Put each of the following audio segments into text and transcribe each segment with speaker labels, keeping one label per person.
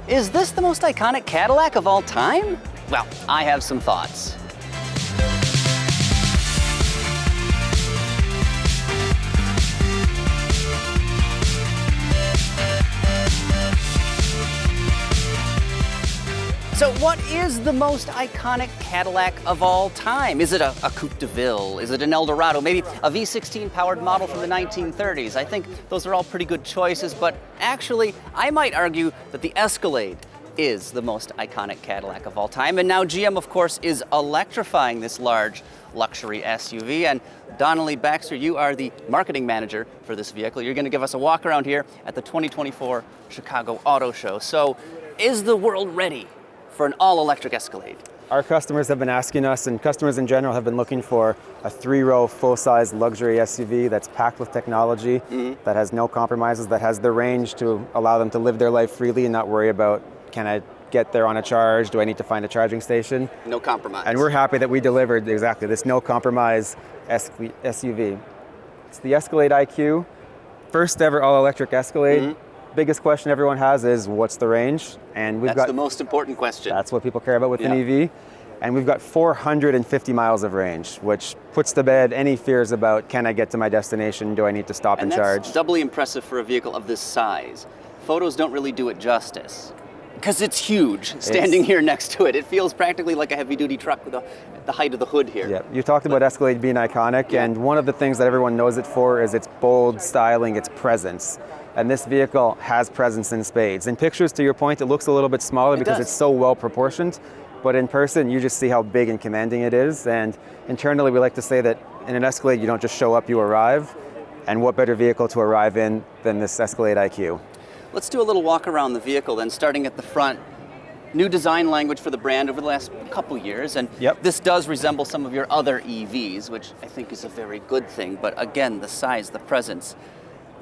Speaker 1: Is this the most iconic Cadillac of all time? Well, I have some thoughts. So what is the most iconic Cadillac of all time? Is it a Coupe de Ville? Is it an Eldorado? Maybe a V16 powered model from the 1930s? I think those are all pretty good choices, but actually, I might argue that the Escalade is the most iconic Cadillac of all time. And now GM, of course, is electrifying this large luxury SUV. And Donnelly Baxter, you are the marketing manager for this vehicle. You're going to give us a walk around here at the 2024 Chicago Auto Show. So is the world ready for an all-electric Escalade?
Speaker 2: Our customers have been asking us, and customers in general have been looking for a 3-row, full-size luxury SUV that's packed with technology, that has no compromises, that has the range to allow them to live their life freely and not worry about, can I get there on a charge? Do I need to find a charging station?
Speaker 1: No compromise.
Speaker 2: And we're happy that we delivered exactly this no-compromise SUV. It's the Escalade IQ, first ever all-electric Escalade. Biggest question everyone has is, what's the range? And
Speaker 1: that's the most important question.
Speaker 2: That's what people care about with an EV. And we've got 450 miles of range, which puts to bed any fears about, can I get to my destination? Do I need to stop and charge?
Speaker 1: That's doubly impressive for a vehicle of this size. Photos don't really do it justice, because it's huge, standing here next to it. It feels practically like a heavy-duty truck with the height of the hood here.
Speaker 2: Yeah, you talked about Escalade being iconic, and one of the things that everyone knows it for is its bold styling, its presence. And this vehicle has presence in spades. In pictures, to your point, it looks a little bit smaller because it's so well proportioned, but in person, you just see how big and commanding it is. And internally, we like to say that in an Escalade, you don't just show up, you arrive. And what better vehicle to arrive in than this Escalade IQ?
Speaker 1: Let's do a little walk around the vehicle then, starting at the front. New design language for the brand over the last couple years, and this does resemble some of your other EVs, which I think is a very good thing, but again, the size, the presence.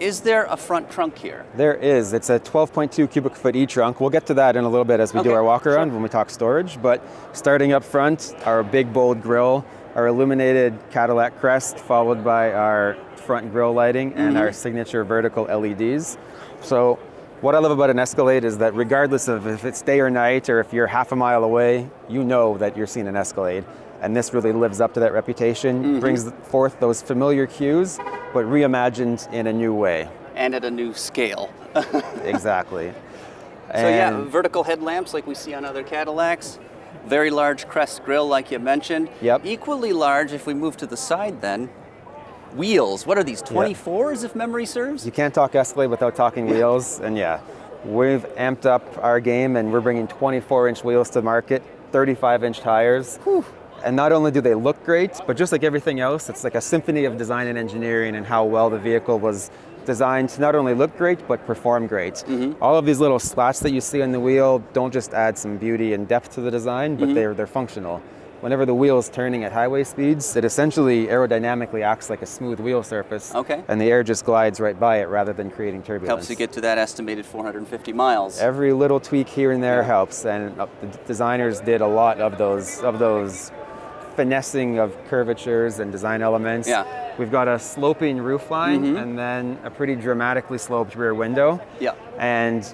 Speaker 1: Is there a front trunk here?
Speaker 2: There is. It's a 12.2 cubic foot e-trunk. We'll get to that in a little bit as we do our walk around when we talk storage, but starting up front, our big bold grille, our illuminated Cadillac crest, followed by our front grille lighting and our signature vertical LEDs. So what I love about an Escalade is that regardless of if it's day or night or if you're half a mile away, you know that you're seeing an Escalade. And this really lives up to that reputation, brings forth those familiar cues, but reimagined in a new way.
Speaker 1: And at a new scale.
Speaker 2: Exactly.
Speaker 1: So yeah, vertical headlamps like we see on other Cadillacs, very large crest grille like you mentioned. Equally large, if we move to the side then, wheels. What are these, 24s if memory serves?
Speaker 2: You can't talk Escalade without talking wheels, and we've amped up our game and we're bringing 24-inch wheels to market, 35-inch tires. And not only do they look great, but just like everything else, it's like a symphony of design and engineering and how well the vehicle was designed to not only look great, but perform great. All of these little slats that you see on the wheel don't just add some beauty and depth to the design, but they're functional. Whenever the wheel is turning at highway speeds, it essentially aerodynamically acts like a smooth wheel surface, and the air just glides right by it rather than creating turbulence.
Speaker 1: Helps you get to that estimated 450 miles.
Speaker 2: Every little tweak here and there helps, and the designers did a lot of those finessing of curvatures and design elements. We've got a sloping roof line and then a pretty dramatically sloped rear window. And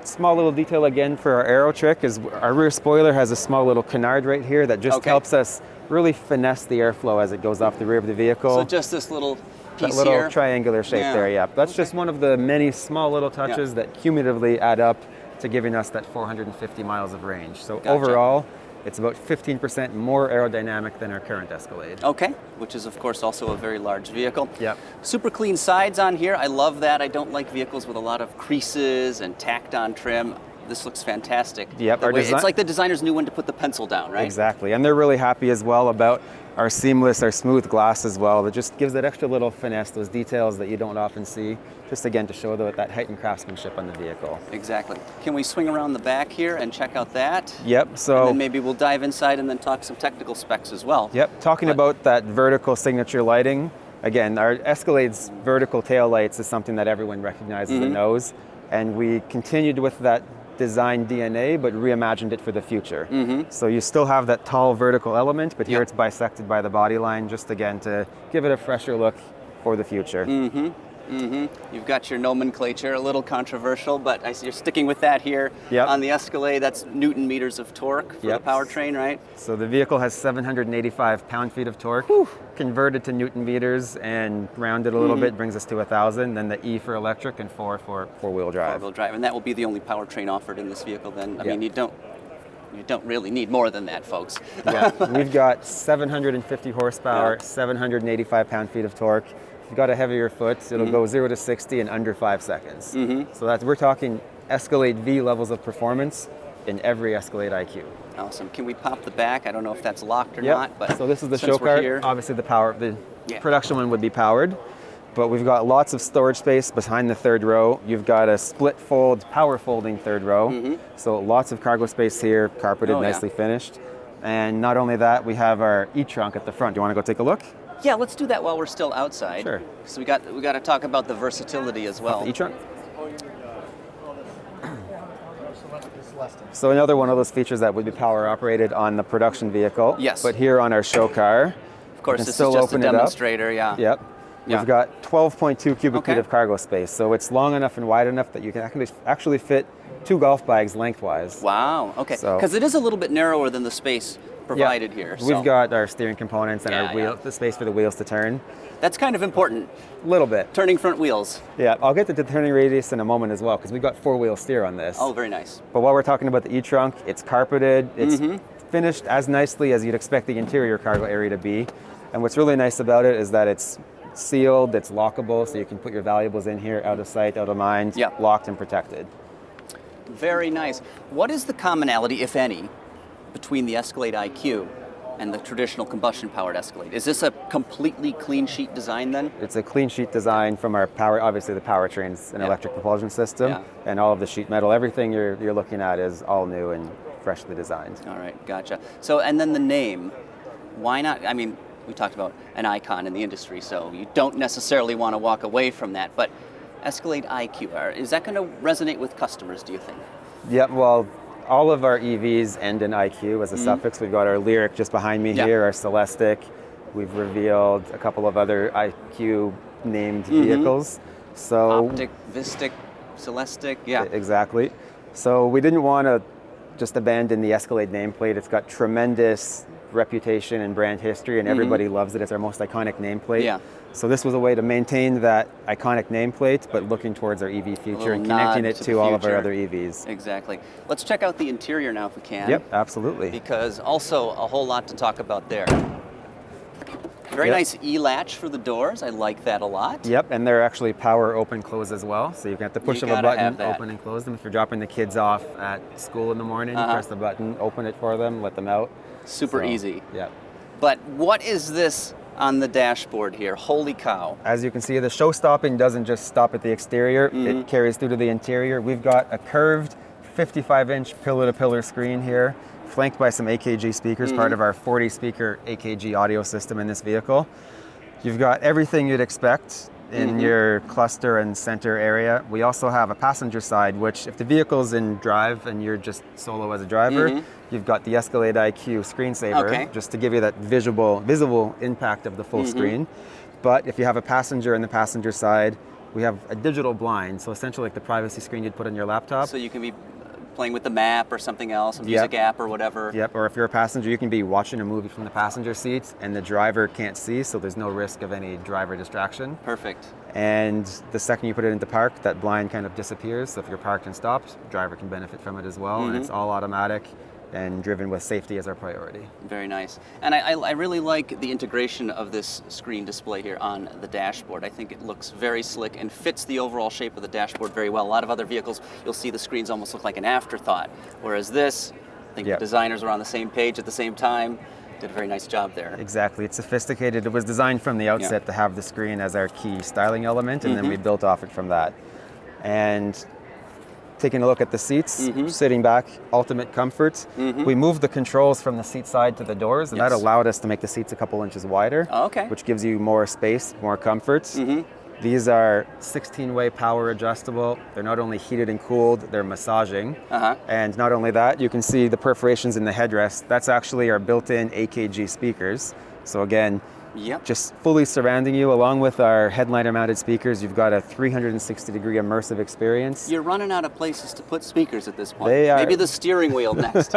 Speaker 2: small little detail again for our aero trick is our rear spoiler has a small little canard right here that just helps us really finesse the airflow as it goes off the rear of the vehicle.
Speaker 1: So just this little piece
Speaker 2: that little
Speaker 1: here?
Speaker 2: Triangular shape there, That's just one of the many small little touches that cumulatively add up to giving us that 450 miles of range. So overall, it's about 15% more aerodynamic than our current Escalade.
Speaker 1: Which is of course also a very large vehicle. Super clean sides on here. I love that. I don't like vehicles with a lot of creases and tacked on trim. This looks fantastic. It's like the designers knew when to put the pencil down, right?
Speaker 2: Exactly, and they're really happy as well about our seamless, our smooth glass as well. That just gives that extra little finesse, those details that you don't often see, just again to show that heightened craftsmanship on the vehicle.
Speaker 1: Exactly. Can we swing around the back here and check out that?
Speaker 2: So
Speaker 1: and then maybe we'll dive inside and then talk some technical specs as well.
Speaker 2: Talking about that vertical signature lighting, again, our Escalade's vertical tail lights is something that everyone recognizes and knows, and we continued with that design DNA, but reimagined it for the future. So you still have that tall vertical element, but here it's bisected by the body line, just again to give it a fresher look for the future.
Speaker 1: You've got your nomenclature, a little controversial, but I see you're sticking with that here.
Speaker 2: Yep.
Speaker 1: On the Escalade, that's Newton meters of torque for the powertrain, right?
Speaker 2: So the vehicle has 785 pound-feet of torque, converted to Newton meters and rounded a little bit, brings us to 1,000. Then the E for electric and 4 for four-wheel drive.
Speaker 1: Four-wheel drive, and that will be the only powertrain offered in this vehicle then. I mean, you don't really need more than that, folks.
Speaker 2: Yeah, we've got 750 horsepower, 785 pound-feet of torque. If you've got a heavier foot, it'll go 0 to 60 in under 5 seconds. So we're talking Escalade V levels of performance in every Escalade IQ.
Speaker 1: Awesome. Can we pop the back? I don't know if that's locked or not, but
Speaker 2: so this is the
Speaker 1: since
Speaker 2: show
Speaker 1: we're
Speaker 2: car.
Speaker 1: here,
Speaker 2: Obviously the production one would be powered, but we've got lots of storage space behind the third row. You've got a split fold, power folding third row. So lots of cargo space here, carpeted, nicely finished. And not only that, we have our e-trunk at the front. Do you want to go take a look?
Speaker 1: Yeah, let's do that while we're still outside.
Speaker 2: Sure.
Speaker 1: So we got to talk about the versatility as well.
Speaker 2: The e-trunk. So another one of those features that would be power operated on the production vehicle.
Speaker 1: Yes.
Speaker 2: But here on our show car,
Speaker 1: Of course, this is just a demonstrator, yeah.
Speaker 2: Yep.
Speaker 1: Yeah.
Speaker 2: We've got 12.2 cubic feet of cargo space, so it's long enough and wide enough that you can actually fit 2 golf bags lengthwise.
Speaker 1: Wow, okay.
Speaker 2: So-
Speaker 1: Because it is a little bit narrower than the space provided here. So
Speaker 2: We've got our steering components and our the space for the wheels to turn.
Speaker 1: that's kind of important,
Speaker 2: A little bit.
Speaker 1: turning front wheels.
Speaker 2: Yeah, I'll get to the turning radius in a moment as well, because we've got 4-wheel steer on this.
Speaker 1: Oh, very nice.
Speaker 2: But while we're talking about the e-trunk, it's carpeted, it's finished as nicely as you'd expect the interior cargo area to be. And what's really nice about it is that it's sealed, it's lockable, so you can put your valuables in here, out of sight, out of mind, locked and protected.
Speaker 1: Very nice. What is the commonality, if any, between the Escalade IQ and the traditional combustion-powered Escalade? Is this a completely clean sheet design then?
Speaker 2: It's a clean sheet design from our power, obviously the powertrain's an electric propulsion system, and all of the sheet metal, everything you're looking at is all new and freshly designed.
Speaker 1: All right, gotcha. So, and then the name, why not? I mean, we talked about an icon in the industry, so you don't necessarily want to walk away from that, but Escalade IQ, is that going to resonate with customers, do you think?
Speaker 2: Yep, well, all of our EVs end in IQ as a suffix. We've got our Lyric just behind me here, our Celestiq. We've revealed a couple of other IQ named vehicles. So
Speaker 1: Optic, Vistic, Celestiq,
Speaker 2: exactly. So we didn't want to just abandon the Escalade nameplate. It's got tremendous reputation and brand history, and everybody loves it. It's our most iconic nameplate.
Speaker 1: Yeah.
Speaker 2: So this was a way to maintain that iconic nameplate, but looking towards our EV future and connecting it to all of our other EVs.
Speaker 1: Exactly. Let's check out the interior now if we can.
Speaker 2: Yep, absolutely.
Speaker 1: Because also a whole lot to talk about there. Very nice E-latch for the doors. I like that a lot.
Speaker 2: Yep, and they're actually power open close as well. So you can have the push of a button, open and close them. If you're dropping the kids off at school in the morning, press the button, open it for them, let them out.
Speaker 1: Super easy.
Speaker 2: Yep.
Speaker 1: But what is this on the dashboard here? Holy cow.
Speaker 2: As you can see, the show stopping doesn't just stop at the exterior, it carries through to the interior. We've got a curved 55-inch pillar-to-pillar screen here, flanked by some AKG speakers, part of our 40-speaker AKG audio system in this vehicle. You've got everything you'd expect in your cluster and center area. We also have a passenger side, which if the vehicle's in drive and you're just solo as a driver, you've got the Escalade IQ screensaver, just to give you that visible impact of the full screen. But if you have a passenger in the passenger side, we have a digital blind, so essentially like the privacy screen you'd put on your laptop.
Speaker 1: So you can be playing with the map or something else, a music app or whatever.
Speaker 2: Yep, or if you're a passenger, you can be watching a movie from the passenger seat and the driver can't see, so there's no risk of any driver distraction.
Speaker 1: Perfect.
Speaker 2: And the second you put it into park, that blind kind of disappears, so if you're parked and stopped, the driver can benefit from it as well, and it's all automatic and driven with safety as our priority.
Speaker 1: Very nice. And I really like the integration of this screen display here on the dashboard. I think it looks very slick and fits the overall shape of the dashboard very well. A lot of other vehicles, you'll see the screens almost look like an afterthought, whereas this, I think the designers were on the same page at the same time. Did a very nice job there.
Speaker 2: Exactly, it's sophisticated. It was designed from the outset to have the screen as our key styling element, and then we built off it from that. And taking a look at the seats, sitting back, ultimate comfort. We moved the controls from the seat side to the doors, and that allowed us to make the seats a couple inches wider, which gives you more space, more comfort. These are 16-way power adjustable. They're not only heated and cooled, they're massaging. And not only that, you can see the perforations in the headrest. That's actually our built-in AKG speakers. So again,
Speaker 1: Yep.
Speaker 2: just fully surrounding you. Along with our headliner-mounted speakers, you've got a 360-degree immersive experience.
Speaker 1: You're running out of places to put speakers at this point.
Speaker 2: They are.
Speaker 1: Maybe the steering wheel next.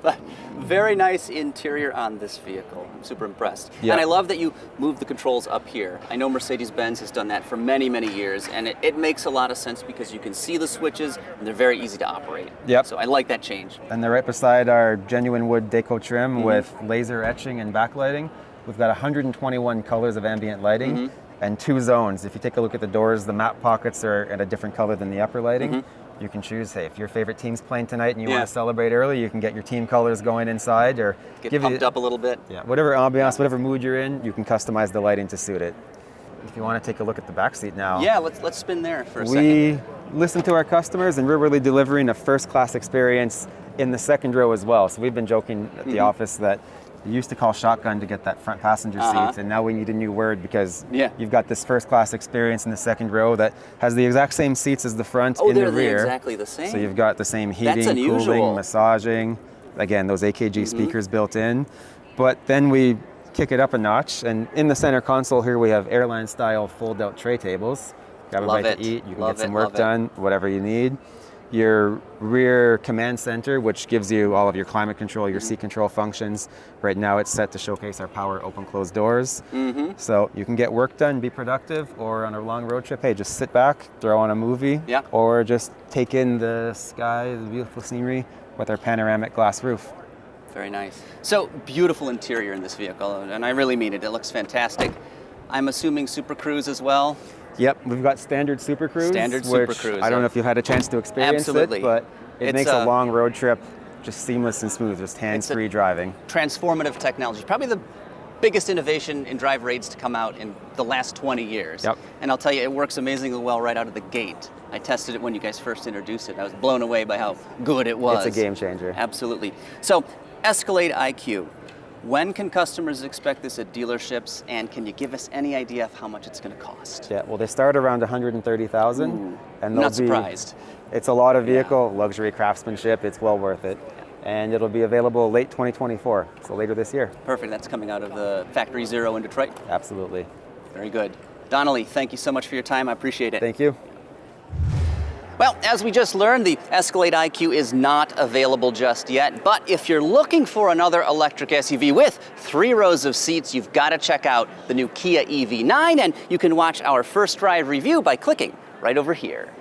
Speaker 1: But very nice interior on this vehicle. I'm super impressed.
Speaker 2: Yeah.
Speaker 1: And I love that you moved the controls up here. I know Mercedes-Benz has done that for many, many years, and it makes a lot of sense because you can see the switches and they're very easy to operate.
Speaker 2: Yep.
Speaker 1: So I like that change.
Speaker 2: And they're right beside our genuine wood deco trim with laser etching and backlighting. We've got 121 colors of ambient lighting and 2 zones. If you take a look at the doors, the map pockets are at a different color than the upper lighting. You can choose, hey, if your favorite team's playing tonight and you want to celebrate early, you can get your team colors going inside or
Speaker 1: Get pumped up a little bit.
Speaker 2: Yeah, whatever ambiance, whatever mood you're in, you can customize the lighting to suit it. If you want to take a look at the back seat now.
Speaker 1: Yeah, let's spin there for a second.
Speaker 2: We listen to our customers and we're really delivering a first-class experience in the second row as well. So we've been joking at the office that we used to call shotgun to get that front passenger seat, and now we need a new word because you've got this first-class experience in the second row that has the exact same seats as the front in the rear.
Speaker 1: Exactly the same.
Speaker 2: So you've got the same heating,
Speaker 1: That's unusual.
Speaker 2: cooling, massaging, again, those AKG speakers built in. But then we kick it up a notch, and in the center console here we have airline-style fold-out tray tables. Grab a bite to eat, you can get some work done, whatever you need. Your rear command center, which gives you all of your climate control, your seat control functions. Right now it's set to showcase our power open close doors. So you can get work done, be productive, or on a long road trip, hey, just sit back, throw on a movie, or just take in the sky, the beautiful scenery with our panoramic glass roof.
Speaker 1: Very nice. So beautiful interior in this vehicle, and I really mean it. It looks fantastic. I'm assuming Super Cruise as well.
Speaker 2: Yep, we've got standard Super Cruise.
Speaker 1: Standard Super Cruise.
Speaker 2: I don't know if you've had a chance to experience it, but it makes a long road trip just seamless and smooth, just hands-free driving.
Speaker 1: Transformative technology. Probably the biggest innovation in driver aids to come out in the last 20 years.
Speaker 2: Yep.
Speaker 1: And I'll tell you, it works amazingly well right out of the gate. I tested it when you guys first introduced it. I was blown away by how good it was.
Speaker 2: It's a game changer.
Speaker 1: Absolutely. So, Escalade IQ. When can customers expect this at dealerships, and can you give us any idea of how much it's going to cost?
Speaker 2: Yeah, well, they start around $130,000, and
Speaker 1: not surprised.
Speaker 2: It's a lot of vehicle, luxury craftsmanship. It's well worth it, and it'll be available late 2024, so later this year.
Speaker 1: Perfect. That's coming out of the Factory Zero in Detroit.
Speaker 2: Absolutely.
Speaker 1: Very good. Donnelly, thank you so much for your time. I appreciate it.
Speaker 2: Thank you.
Speaker 1: Well, as we just learned, the Escalade IQ is not available just yet, but if you're looking for another electric SUV with 3 rows of seats, you've got to check out the new Kia EV9, and you can watch our first drive review by clicking right over here.